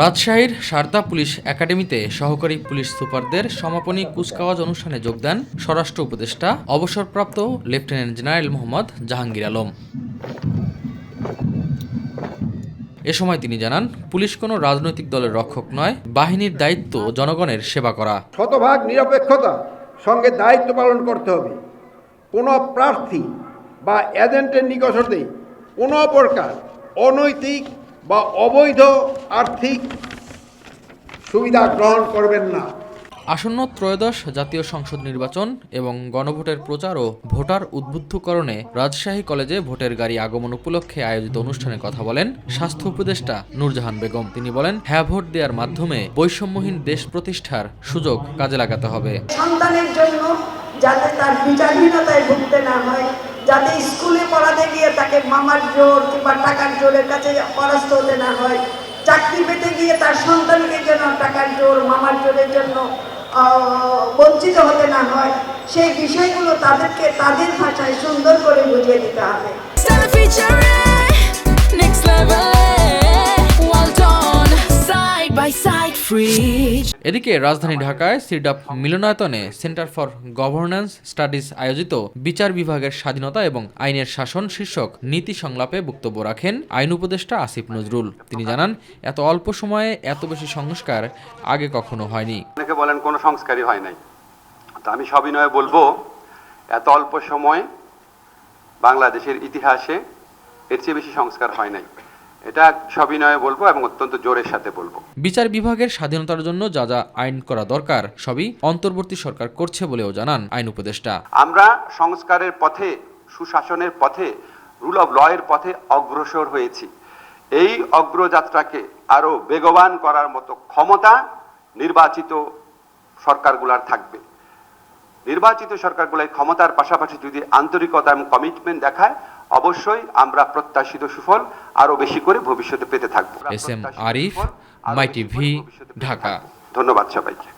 রাজশাহীর সারদা পুলিশ একাডেমিতে সহকারী পুলিশ সুপারদের সমাপনী কুচকাওয়াজ অনুষ্ঠানে যোগ দেন স্বরাষ্ট্র উপদেষ্টা অবসরপ্রাপ্ত লেফটেন্যান্ট জেনারেল মোহাম্মদ জাহাঙ্গীর আলম। এ সময় তিনি জানান, পুলিশ কোনো রাজনৈতিক দলের রক্ষক নয়, বাহিনীর দায়িত্ব জনগণের সেবা করা। শতভাগ নিরপেক্ষতা সঙ্গে দায়িত্ব পালন করতে হবে। কোনো প্রার্থী বা এজেন্টের নিকটে কোনো প্রকার অনৈতিক বা অবৈধ আর্থিক সুবিধা গ্রহণ করবেন না। আসন্ন ত্রয়োদশ জাতীয় সংসদ নির্বাচন এবং গণভোটের প্রচার ও ভোটার উদ্বুদ্ধকরণে রাজশাহী কলেজে ভোটের গাড়ি আগমন উপলক্ষে আয়োজিত অনুষ্ঠানে কথা বলেন স্বাস্থ্য উপদেষ্টা নূরজাহান বেগম। তিনি বলেন, হ্যাঁ ভোট দেওয়ার মাধ্যমে বৈষম্যহীন দেশ প্রতিষ্ঠার সুযোগ কাজে লাগাতে হবে। সন্তানের জন্য যাতে তার বিচারহীনতায় ভুগতে না হয়, যাতে স্কুলে পড়াতে গিয়ে তাকে মামার জোর কিংবা টাকার জোরের কাছে পরাস্ত হতে না হয়, চাকরি পেতে গিয়ে তার সন্তানকে যেন টাকার জোর মামার জোরের জন্য বঞ্চিত হতে না হয়, সেই বিষয়গুলো তাদেরকে তাদের ভাষায় সুন্দর করে বুঝিয়ে দিতে হবে। এদিকে রাজধানী ঢাকায় সিডাপ মিলনায়তনে সেন্টার ফর গভর্নেন্স স্টাডিজ আয়োজিত বিচার বিভাগের স্বাধীনতা এবং আইনের শাসন শীর্ষক নীতি সংলাপে বক্তব্য রাখেন আইন উপদেষ্টা আসিফ নজরুল। তিনি জানান, এত অল্প সময়ে এত বেশি সংস্কার আগে কখনো হয়নি। অনেকে বলেন কোনো সংস্কারই হয় নাই, তো আমি সবিনয়ে বলবো, এত অল্প সময়ে বাংলাদেশের ইতিহাসে এর চেয়ে বেশি সংস্কার হয় নাই। এটা সবিনয়ে বলবো এবং অত্যন্ত জোরের সাথে বলবো। বিচার বিভাগের স্বাধীনতার জন্য যা যা আইন করা দরকার সবই অন্তর্বর্তী সরকার করছে বলেও জানান আইন উপদেষ্টা। আমরা সংস্কারের পথে, সুশাসনের পথে, রুল অফ ল এর পথে অগ্রসর হয়েছি। এই অগ্রযাত্রাকে আরো বেগবান করার মতো ক্ষমতা নির্বাচিত সরকারগুলোর থাকবে। নির্বাচিত সরকারগুলোর ক্ষমতার পাশাপাশি যদি আন্তরিকতা এবং কমিটমেন্ট দেখায়, অবশ্যই আমরা প্রত্যাশিত সুফল আরো বেশি করে ভবিষ্যতে পেতে থাকবো। এস এম আরিফ, মাই টিভি, ঢাকা। ধন্যবাদ সবাইকে।